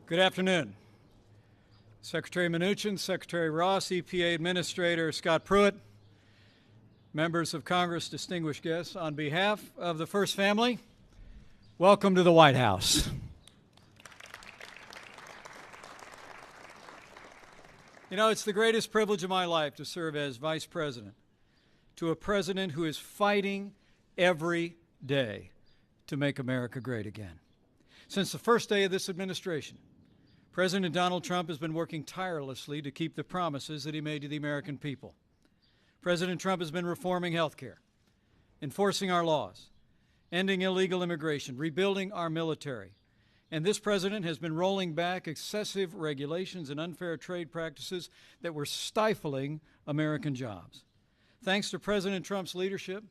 Good afternoon. Secretary Mnuchin, Secretary Ross, EPA Administrator Scott Pruitt, members of Congress, distinguished guests, on behalf of the First Family, welcome to the White House. You know, it's the greatest privilege of my life to serve as Vice President to a president who is fighting every day to make America great again. Since the first day of this administration, President Donald Trump has been working tirelessly to keep the promises that he made to the American people. President Trump has been reforming health care, enforcing our laws, ending illegal immigration, rebuilding our military. And this president has been rolling back excessive regulations and unfair trade practices that were stifling American jobs. Thanks to President Trump's leadership,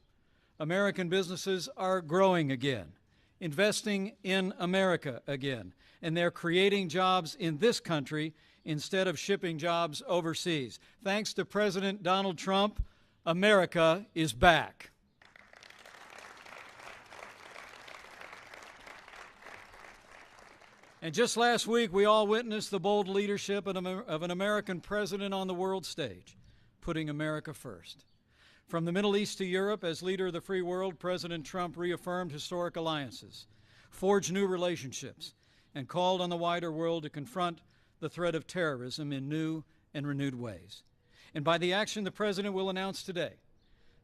American businesses are growing again, investing in America again, and they're creating jobs in this country instead of shipping jobs overseas. Thanks to President Donald Trump, America is back. And just last week, we all witnessed the bold leadership of an American president on the world stage, putting America first. From the Middle East to Europe, as leader of the free world, President Trump reaffirmed historic alliances, forged new relationships, and called on the wider world to confront the threat of terrorism in new and renewed ways. And by the action the President will announce today,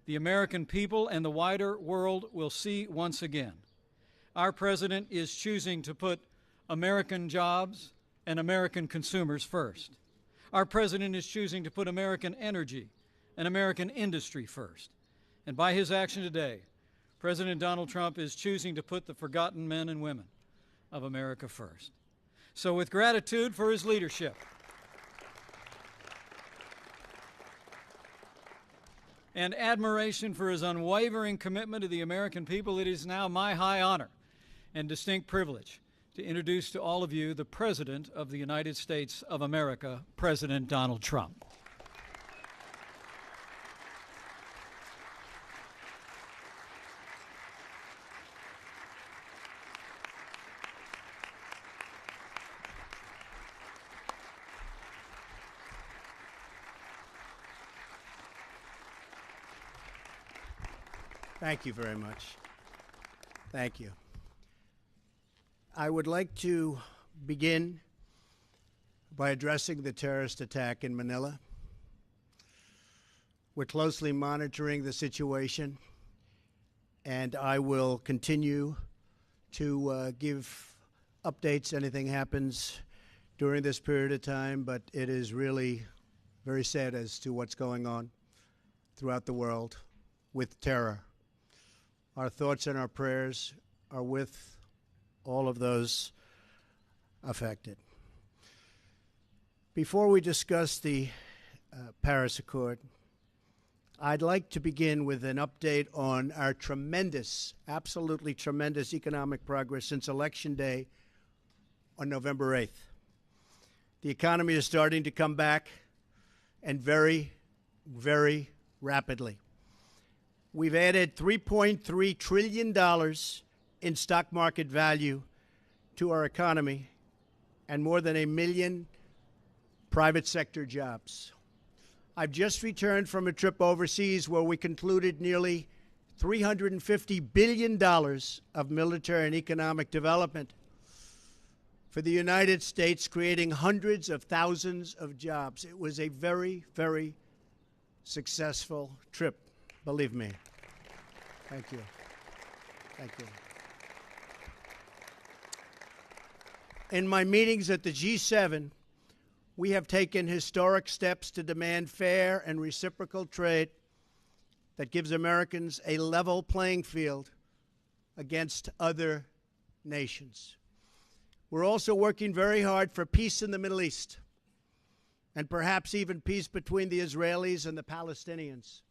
the American people and the wider world will see once again. Our President is choosing to put American jobs and American consumers first. Our President is choosing to put American energy and American industry first. And by his action today, President Donald Trump is choosing to put the forgotten men and women of America first. So with gratitude for his leadership and admiration for his unwavering commitment to the American people, it is now my high honor and distinct privilege to introduce to all of you the President of the United States of America, President Donald Trump. Thank you very much. Thank you. I would like to begin by addressing the terrorist attack in Manila. We're closely monitoring the situation, and I will continue to give updates. Anything happens during this period of time, but it is really very sad as to what's going on throughout the world with terror. Our thoughts and our prayers are with all of those affected. Before we discuss the Paris Accord, I'd like to begin with an update on our tremendous, absolutely tremendous economic progress since Election Day on November 8th. The economy is starting to come back, and very, very rapidly. We've added $3.3 trillion in stock market value to our economy and more than 1 million private sector jobs. I've just returned from a trip overseas where we concluded nearly $350 billion of military and economic development for the United States, creating hundreds of thousands of jobs. It was a very, very successful trip. Believe me. Thank you. Thank you. In my meetings at the G7, we have taken historic steps to demand fair and reciprocal trade that gives Americans a level playing field against other nations. We're also working very hard for peace in the Middle East, and perhaps even peace between the Israelis and the Palestinians.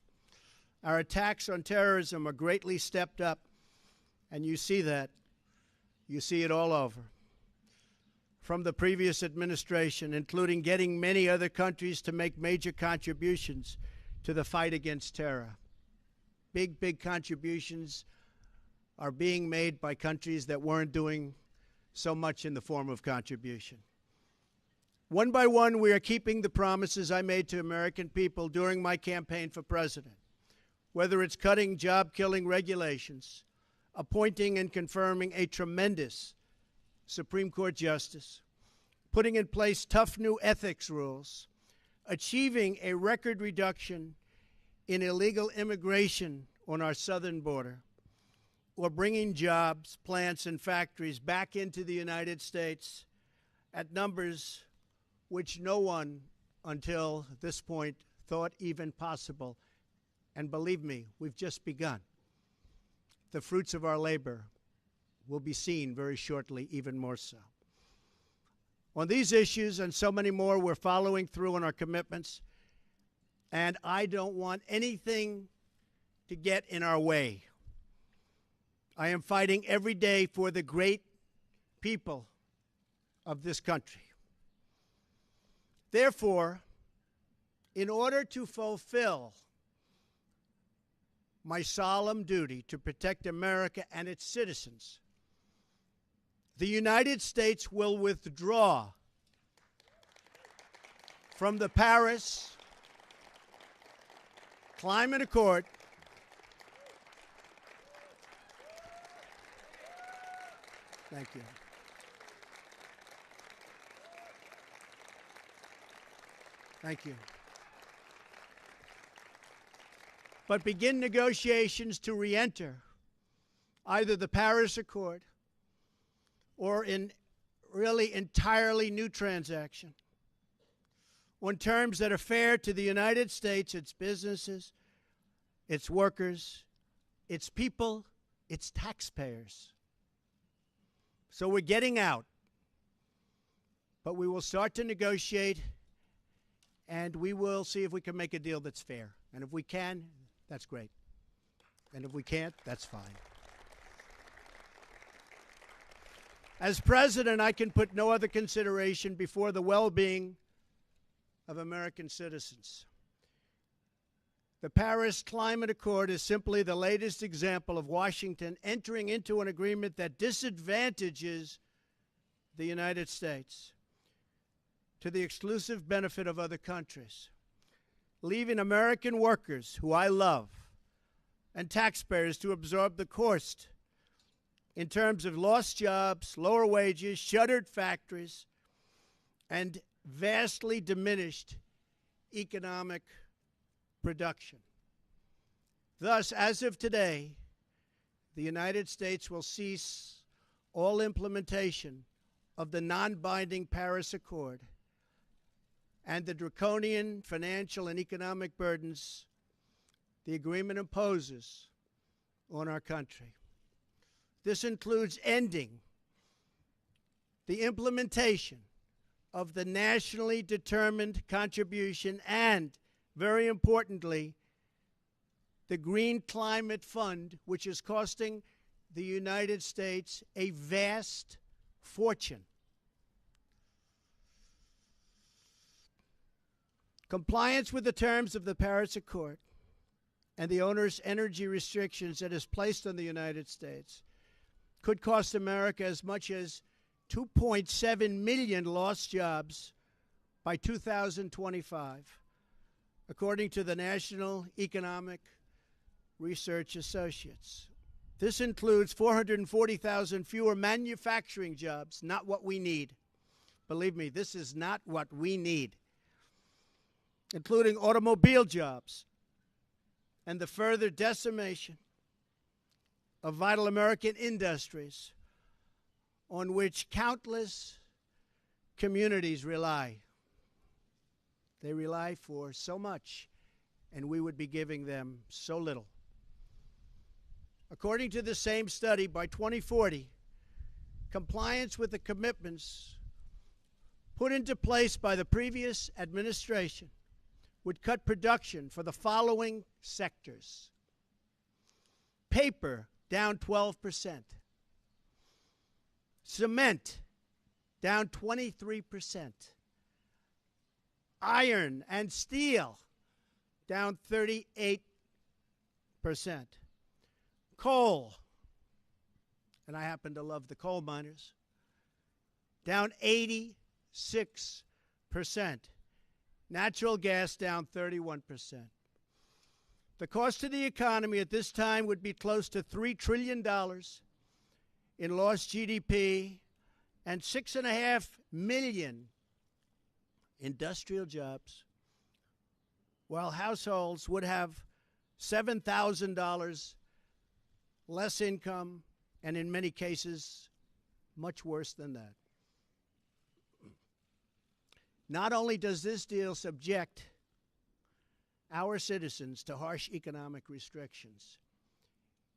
Our attacks on terrorism are greatly stepped up, and you see that. You see it all over. From the previous administration, including getting many other countries to make major contributions to the fight against terror. Big contributions are being made by countries that weren't doing so much in the form of contribution. One by one, we are keeping the promises I made to American people during my campaign for president, whether it's cutting job-killing regulations, appointing and confirming a tremendous Supreme Court justice, putting in place tough new ethics rules, achieving a record reduction in illegal immigration on our southern border, or bringing jobs, plants, and factories back into the United States at numbers which no one until this point thought even possible. And believe me, we've just begun. The fruits of our labor will be seen very shortly, even more so. On these issues and so many more, we're following through on our commitments, and I don't want anything to get in our way. I am fighting every day for the great people of this country. Therefore, in order to fulfill my solemn duty to protect America and its citizens, the United States will withdraw from the Paris Climate Accord Thank you. Thank you. But begin negotiations to re-enter either the Paris Accord or in really entirely new transaction on terms that are fair to the United States, its businesses, its workers, its people, its taxpayers. So we're getting out, but we will start to negotiate, and we will see if we can make a deal that's fair. And if we can, that's great. And if we can't, that's fine. As president, I can put no other consideration before the well-being of American citizens. The Paris Climate Accord is simply the latest example of Washington entering into an agreement that disadvantages the United States to the exclusive benefit of other countries, leaving American workers, who I love, and taxpayers to absorb the cost in terms of lost jobs, lower wages, shuttered factories, and vastly diminished economic production. Thus, as of today, the United States will cease all implementation of the non-binding Paris Accord and the draconian financial and economic burdens the agreement imposes on our country. This includes ending the implementation of the nationally determined contribution and, very importantly, the Green Climate Fund, which is costing the United States a vast fortune. Compliance with the terms of the Paris Accord and the onerous energy restrictions that is placed on the United States could cost America as much as 2.7 million lost jobs by 2025, according to the National Economic Research Associates. This includes 440,000 fewer manufacturing jobs, not what we need. Believe me, this is not what we need, including automobile jobs and the further decimation of vital American industries on which countless communities rely. They rely for so much, and we would be giving them so little. According to the same study, by 2040, compliance with the commitments put into place by the previous administration would cut production for the following sectors: paper, down 12%. Cement, down 23%. Iron and steel, down 38%. Coal, and I happen to love the coal miners, down 86%. Natural gas down 31%. The cost to the economy at this time would be close to $3 trillion in lost GDP and 6.5 million industrial jobs, while households would have $7,000 less income, and in many cases, much worse than that. Not only does this deal subject our citizens to harsh economic restrictions,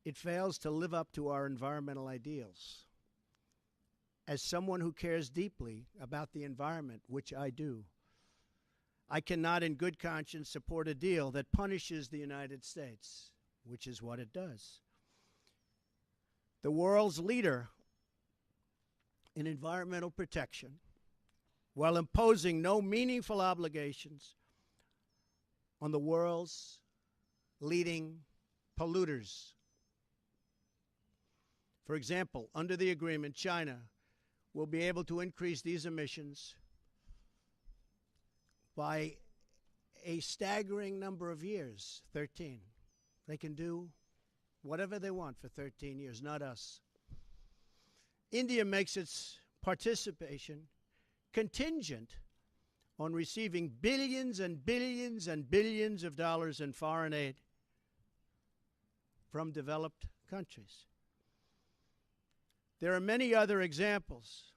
it fails to live up to our environmental ideals. As someone who cares deeply about the environment, which I do, I cannot in good conscience support a deal that punishes the United States, which is what it does. The world's leader in environmental protection, while imposing no meaningful obligations on the world's leading polluters. For example, under the agreement, China will be able to increase these emissions by a staggering number of years, 13. They can do whatever they want for 13 years, not us. India makes its participation contingent on receiving billions and billions and billions of dollars in foreign aid from developed countries. There are many other examples,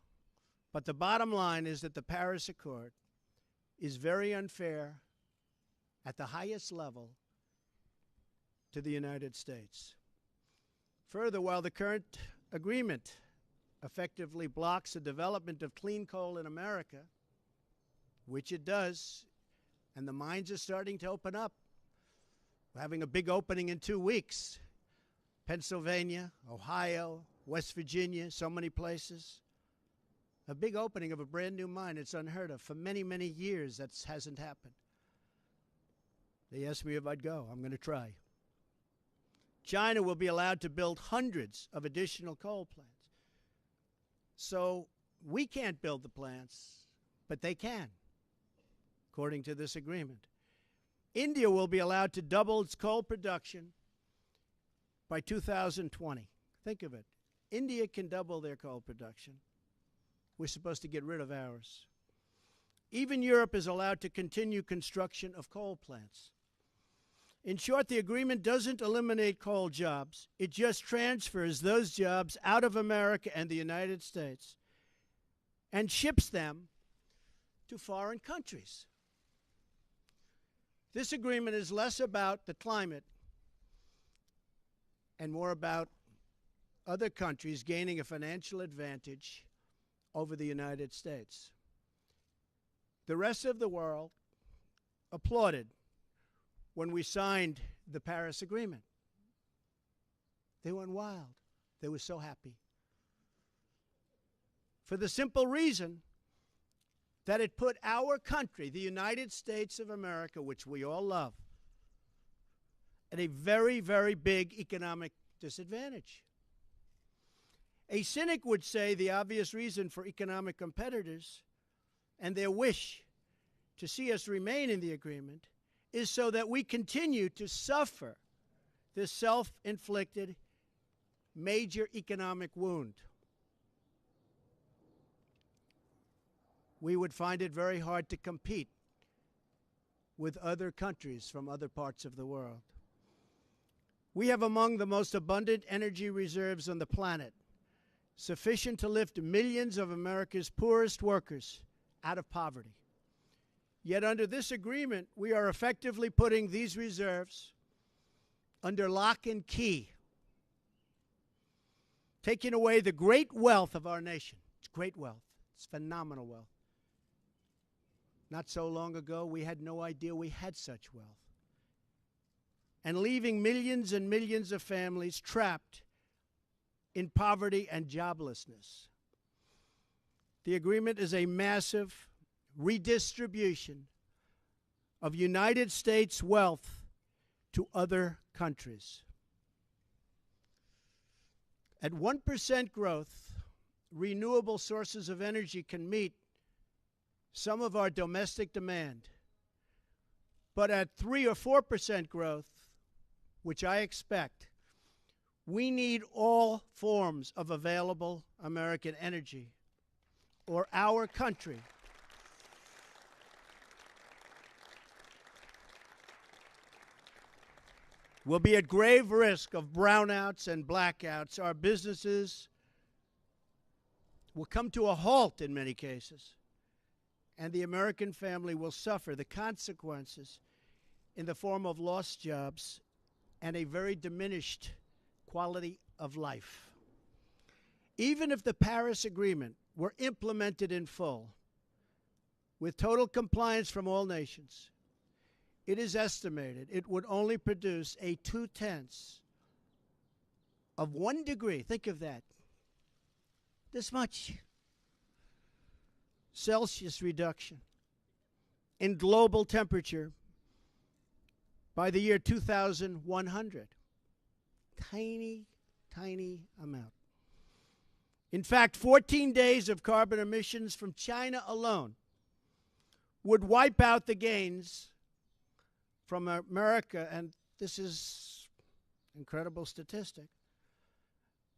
but the bottom line is that the Paris Accord is very unfair at the highest level to the United States. Further, while the current agreement effectively blocks the development of clean coal in America, which it does, and the mines are starting to open up. We're having a big opening in 2 weeks. Pennsylvania, Ohio, West Virginia, so many places. A big opening of a brand new mine. It's unheard of. For many, many years, that hasn't happened. They asked me if I'd go. I'm going to try. China will be allowed to build hundreds of additional coal plants. So we can't build the plants, but they can, according to this agreement. India will be allowed to double its coal production by 2020. Think of it. India can double their coal production. We're supposed to get rid of ours. Even Europe is allowed to continue construction of coal plants. In short, the agreement doesn't eliminate coal jobs. It just transfers those jobs out of America and the United States and ships them to foreign countries. This agreement is less about the climate and more about other countries gaining a financial advantage over the United States. The rest of the world applauded when we signed the Paris Agreement. They went wild. They were so happy. For the simple reason that it put our country, the United States of America, which we all love, at a very, very big economic disadvantage. A cynic would say the obvious reason for economic competitors and their wish to see us remain in the agreement is so that we continue to suffer this self-inflicted major economic wound. We would find it very hard to compete with other countries from other parts of the world. We have among the most abundant energy reserves on the planet, sufficient to lift millions of America's poorest workers out of poverty. Yet under this agreement, we are effectively putting these reserves under lock and key, taking away the great wealth of our nation. It's great wealth. It's phenomenal wealth. Not so long ago, we had no idea we had such wealth. And leaving millions and millions of families trapped in poverty and joblessness. The agreement is a massive redistribution of United States wealth to other countries. At 1% growth, renewable sources of energy can meet some of our domestic demand. But at 3 or 4% growth, which I expect, we need all forms of available American energy, or our country will be at grave risk of brownouts and blackouts. Our businesses will come to a halt in many cases, and the American family will suffer the consequences in the form of lost jobs and a very diminished quality of life. Even if the Paris Agreement were implemented in full, with total compliance from all nations, it is estimated it would only produce a 0.2 of 1 degree. Think of that. This much Celsius reduction in global temperature by the year 2100. Tiny, tiny amount. In fact, 14 days of carbon emissions from China alone would wipe out the gains from America, and this is an incredible statistic,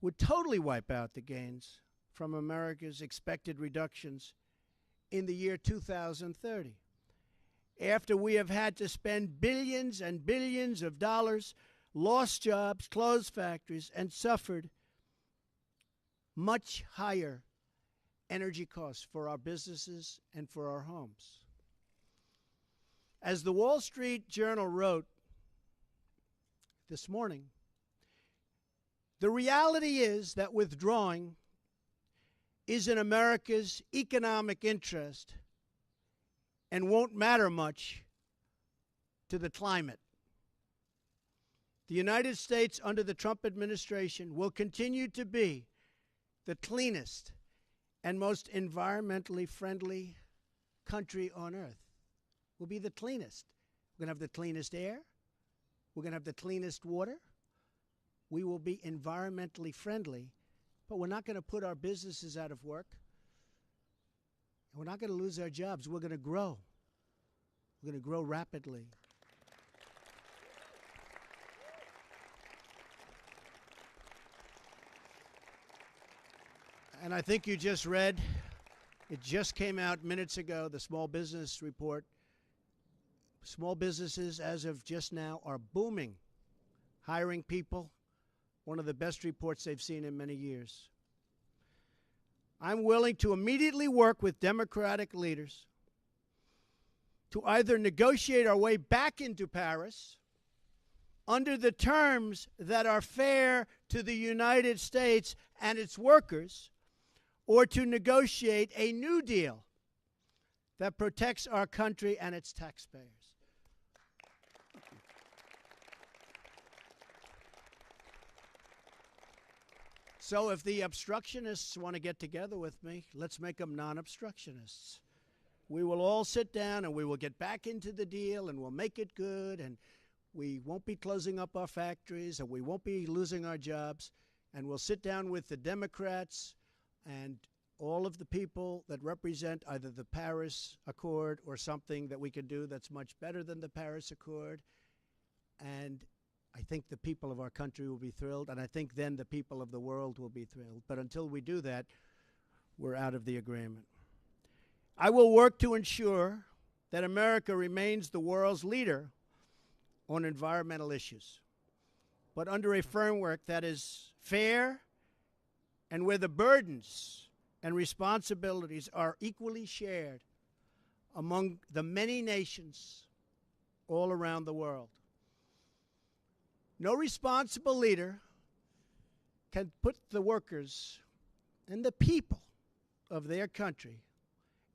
would totally wipe out the gains from America's expected reductions in the year 2030. After we have had to spend billions and billions of dollars, lost jobs, closed factories, and suffered much higher energy costs for our businesses and for our homes. As the Wall Street Journal wrote this morning, the reality is that withdrawing is in America's economic interest and won't matter much to the climate. The United States under the Trump administration will continue to be the cleanest and most environmentally friendly country on earth. We'll be the cleanest. We're going to have the cleanest air. We're going to have the cleanest water. We will be environmentally friendly, but we're not going to put our businesses out of work. We're not going to lose our jobs. We're going to grow. We're going to grow rapidly. And I think you just read, it just came out minutes ago, the small business report. Small businesses, as of just now, are booming, hiring people. One of the best reports they've seen in many years. I'm willing to immediately work with Democratic leaders to either negotiate our way back into Paris under the terms that are fair to the United States and its workers, or to negotiate a new deal that protects our country and its taxpayers. So if the obstructionists want to get together with me, let's make them non-obstructionists. We will all sit down and we will get back into the deal and we'll make it good, and we won't be closing up our factories and we won't be losing our jobs, and we'll sit down with the Democrats and all of the people that represent either the Paris Accord or something that we can do that's much better than the Paris Accord. And I think the people of our country will be thrilled, and I think then the people of the world will be thrilled. But until we do that, we're out of the agreement. I will work to ensure that America remains the world's leader on environmental issues, but under a framework that is fair and where the burdens and responsibilities are equally shared among the many nations all around the world. No responsible leader can put the workers and the people of their country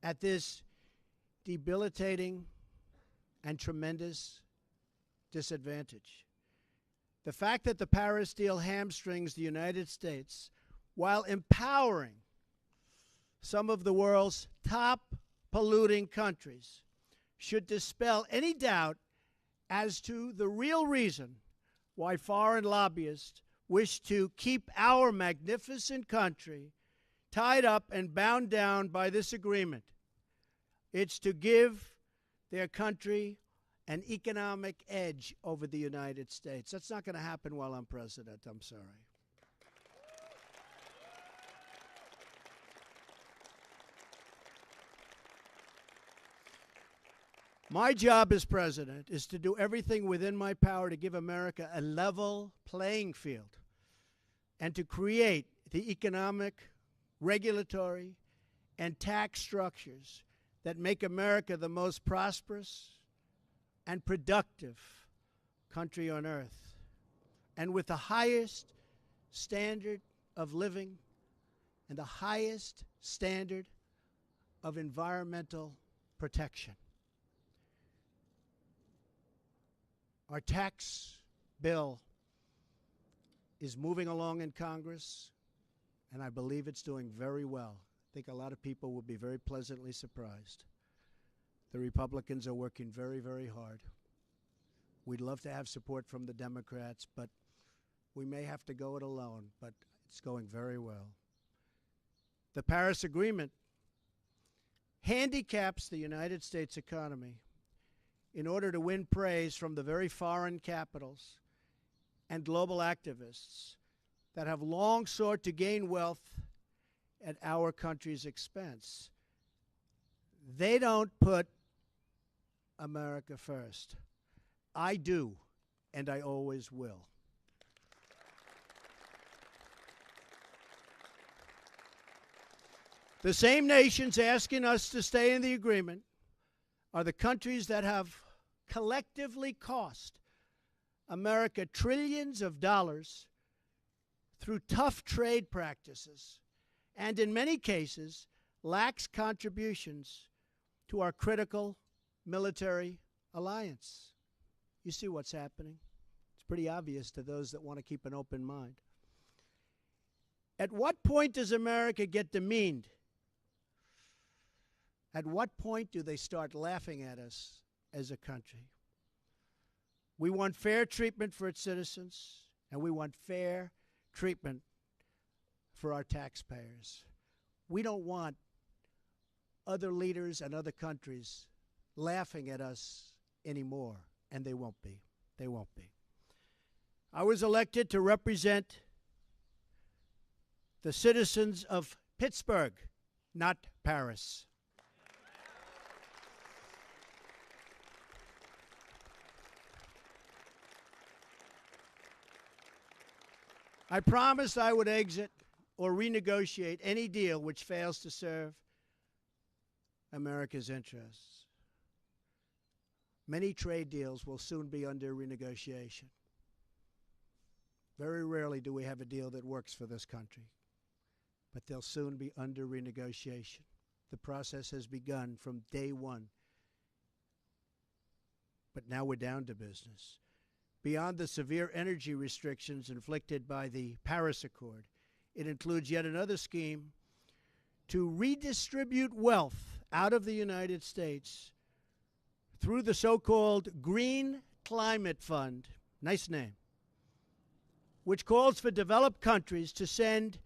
at this debilitating and tremendous disadvantage. The fact that the Paris deal hamstrings the United States while empowering some of the world's top polluting countries should dispel any doubt as to the real reason why foreign lobbyists wish to keep our magnificent country tied up and bound down by this agreement. It's to give their country an economic edge over the United States. That's not going to happen while I'm president. I'm sorry. My job as president is to do everything within my power to give America a level playing field and to create the economic, regulatory, and tax structures that make America the most prosperous and productive country on earth, and with the highest standard of living and the highest standard of environmental protection. Our tax bill is moving along in Congress, and I believe it's doing very well. I think a lot of people will be very pleasantly surprised. The Republicans are working very, very hard. We'd love to have support from the Democrats, but we may have to go it alone, but it's going very well. The Paris Agreement handicaps the United States economy in order to win praise from the very foreign capitals and global activists that have long sought to gain wealth at our country's expense. They don't put America first. I do, and I always will. The same nations asking us to stay in the agreement are the countries that have collectively cost America trillions of dollars through tough trade practices and, in many cases, lax contributions to our critical military alliance. You see what's happening. It's pretty obvious to those that want to keep an open mind. At what point does America get demeaned? At what point do they start laughing at us as a country? We want fair treatment for its citizens, and we want fair treatment for our taxpayers. We don't want other leaders and other countries laughing at us anymore, and they won't be. They won't be. I was elected to represent the citizens of Pittsburgh, not Paris. I promised I would exit or renegotiate any deal which fails to serve America's interests. Many trade deals will soon be under renegotiation. Very rarely do we have a deal that works for this country, but they'll soon be under renegotiation. The process has begun from day one, but now we're down to business. Beyond the severe energy restrictions inflicted by the Paris Accord, it includes yet another scheme to redistribute wealth out of the United States through the so-called Green Climate Fund, nice name, which calls for developed countries to send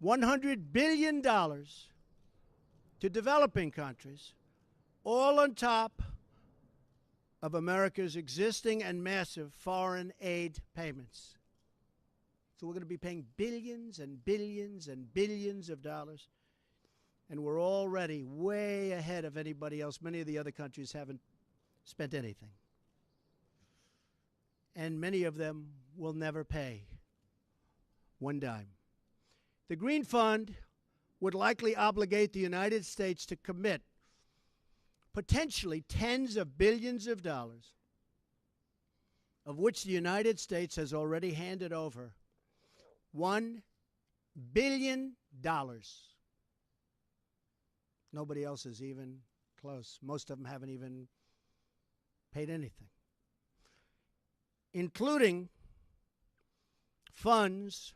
$100 billion to developing countries, all on top of America's existing and massive foreign aid payments. So we're going to be paying billions and billions and billions of dollars, and we're already way ahead of anybody else. Many of the other countries haven't spent anything, and many of them will never pay one dime. The Green Fund would likely obligate the United States to commit potentially tens of billions of dollars, of which the United States has already handed over $1 billion. Nobody else is even close. Most of them haven't even paid anything, including funds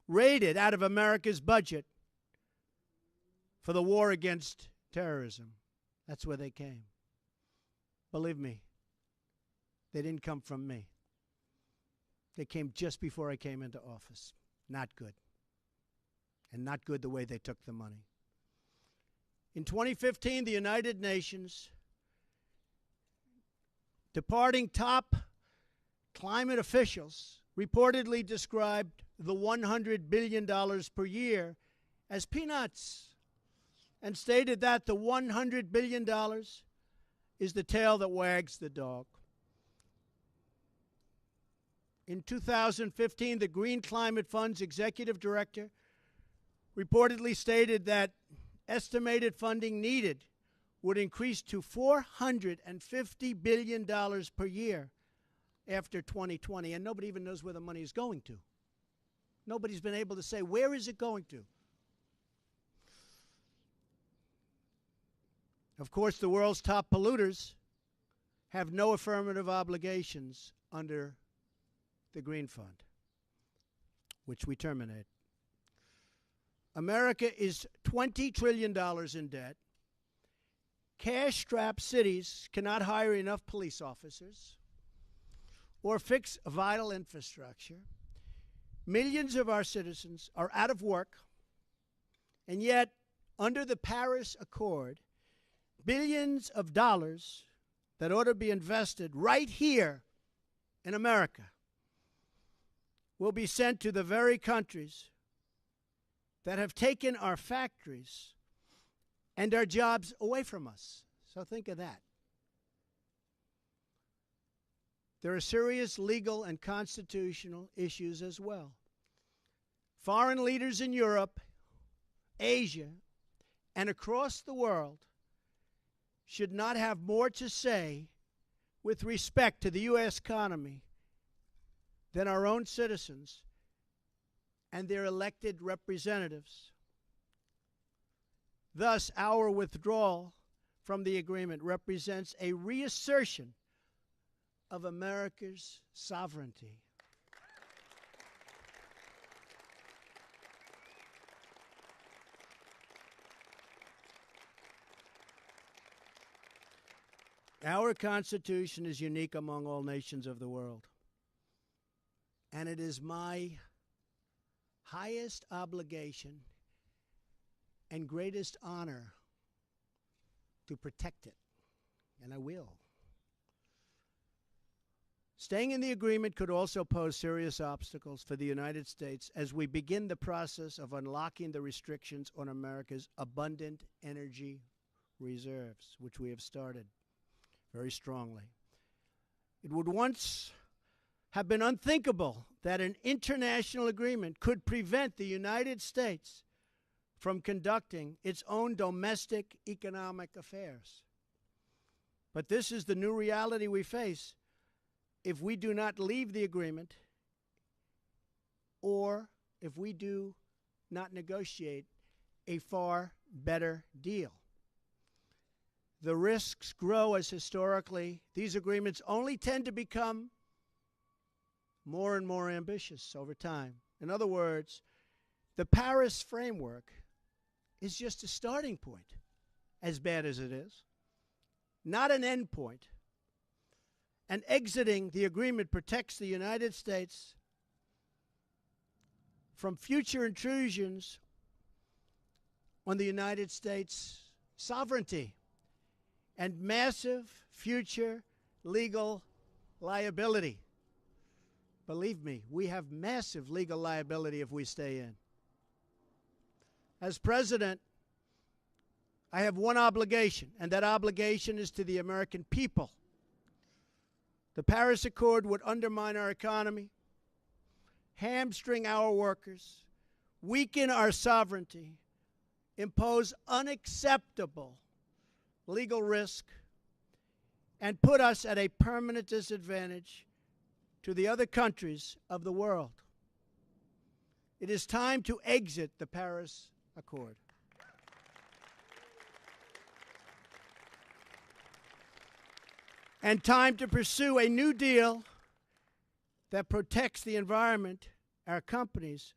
raided out of America's budget for the war against terrorism. That's where they came. Believe me, they didn't come from me. They came just before I came into office. Not good. And not good the way they took the money. In 2015, the United Nations, departing top climate officials, reportedly described the $100 billion per year as peanuts and stated that the $100 billion is the tail that wags the dog. In 2015, the Green Climate Fund's executive director reportedly stated that estimated funding needed would increase to $450 billion per year after 2020, and nobody even knows where the money is going to. Nobody's been able to say, where is it going to? Of course, the world's top polluters have no affirmative obligations under the Green Fund, which we terminate. America is $20 trillion in debt. Cash-strapped cities cannot hire enough police officers or fix vital infrastructure. Millions of our citizens are out of work, and yet, under the Paris Accord, billions of dollars that ought to be invested right here in America will be sent to the very countries that have taken our factories and our jobs away from us. So think of that. There are serious legal and constitutional issues as well. Foreign leaders in Europe, Asia, and across the world should not have more to say with respect to the U.S. economy than our own citizens and their elected representatives. Thus, our withdrawal from the agreement represents a reassertion of America's sovereignty. Our Constitution is unique among all nations of the world, and it is my highest obligation and greatest honor to protect it, and I will. Staying in the agreement could also pose serious obstacles for the United States as we begin the process of unlocking the restrictions on America's abundant energy reserves, which we have started very strongly. It would once have been unthinkable that an international agreement could prevent the United States from conducting its own domestic economic affairs. But this is the new reality we face if we do not leave the agreement or if we do not negotiate a far better deal. The risks grow as historically these agreements only tend to become more and more ambitious over time. In other words, the Paris framework is just a starting point, as bad as it is, not an end point. And exiting the agreement protects the United States from future intrusions on the United States' sovereignty and massive future legal liability. Believe me, we have massive legal liability if we stay in. As president, I have one obligation, and that obligation is to the American people. The Paris Accord would undermine our economy, hamstring our workers, weaken our sovereignty, impose unacceptable legal risk, and put us at a permanent disadvantage to the other countries of the world. It is time to exit the Paris Accord. And time to pursue a new deal that protects the environment, our companies,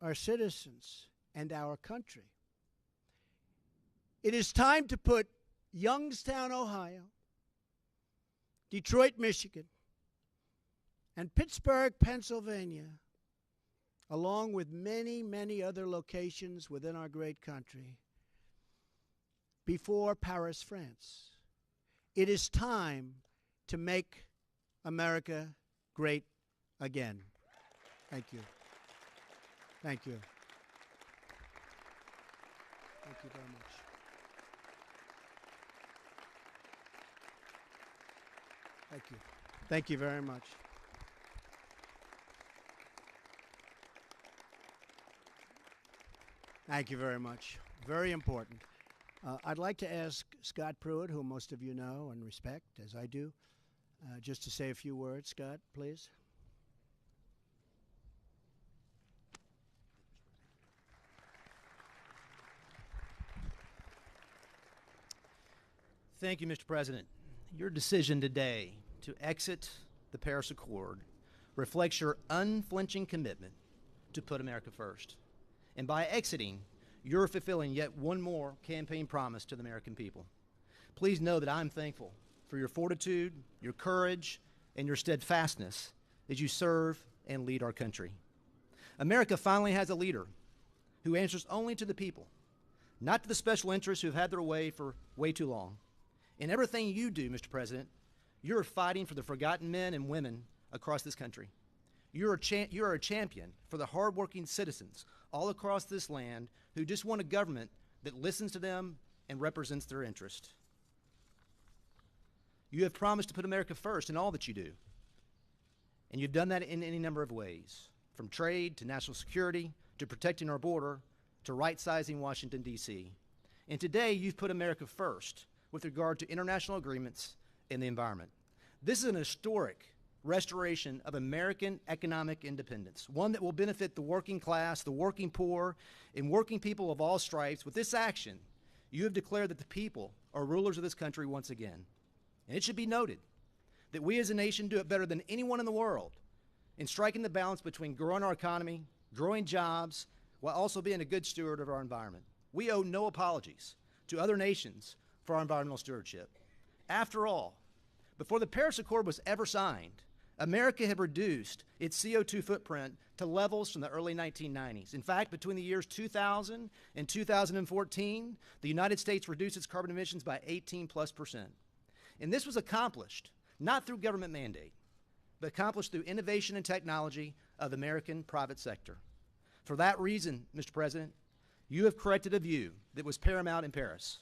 our citizens, and our country. It is time to put Youngstown, Ohio, Detroit, Michigan, and Pittsburgh, Pennsylvania, along with many, many other locations within our great country, before Paris, France. It is time to make America great again. Thank you. Thank you. Thank you very much. Thank you. Thank you very much. Thank you very much. Very important. I'd like to ask Scott Pruitt, who most of you know and respect, as I do, just to say a few words. Scott, please. Thank you, Mr. President. Your decision today to exit the Paris Accord reflects your unflinching commitment to put America first. And by exiting, you're fulfilling yet one more campaign promise to the American people. Please know that I'm thankful for your fortitude, your courage, and your steadfastness as you serve and lead our country. America finally has a leader who answers only to the people, not to the special interests who have had their way for way too long. In everything you do, Mr. President, you're fighting for the forgotten men and women across this country. You're a champion for the hardworking citizens all across this land who just want a government that listens to them and represents their interest. You have promised to put America first in all that you do. And you've done that in any number of ways, from trade to national security to protecting our border to right-sizing Washington, D.C. And today you've put America first with regard to international agreements and the environment. This is an historic restoration of American economic independence, one that will benefit the working class, the working poor, and working people of all stripes. With this action, you have declared that the people are rulers of this country once again. And it should be noted that we as a nation do it better than anyone in the world in striking the balance between growing our economy, growing jobs, while also being a good steward of our environment. We owe no apologies to other nations for our environmental stewardship. After all, before the Paris Accord was ever signed, America had reduced its CO2 footprint to levels from the early 1990s. In fact, between the years 2000 and 2014, the United States reduced its carbon emissions by 18+%. And this was accomplished not through government mandate, but accomplished through innovation and technology of the American private sector. For that reason, Mr. President, you have corrected a view that was paramount in Paris,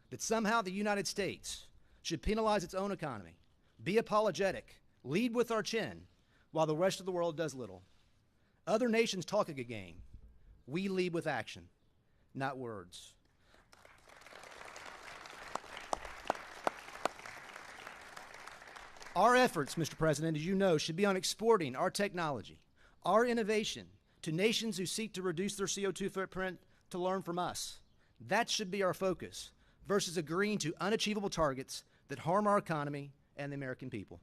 that somehow the United States should penalize its own economy, be apologetic, lead with our chin, while the rest of the world does little. Other nations talk a good game. We lead with action, not words. Our efforts, Mr. President, as you know, should be on exporting our technology, our innovation, to nations who seek to reduce their CO2 footprint to learn from us. That should be our focus, versus agreeing to unachievable targets that harm our economy and the American people.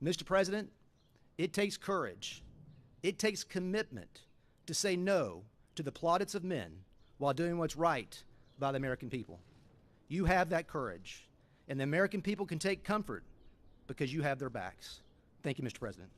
Mr. President, it takes courage, it takes commitment to say no to the plaudits of men while doing what's right by the American people. You have that courage, and the American people can take comfort because you have their backs. Thank you, Mr. President.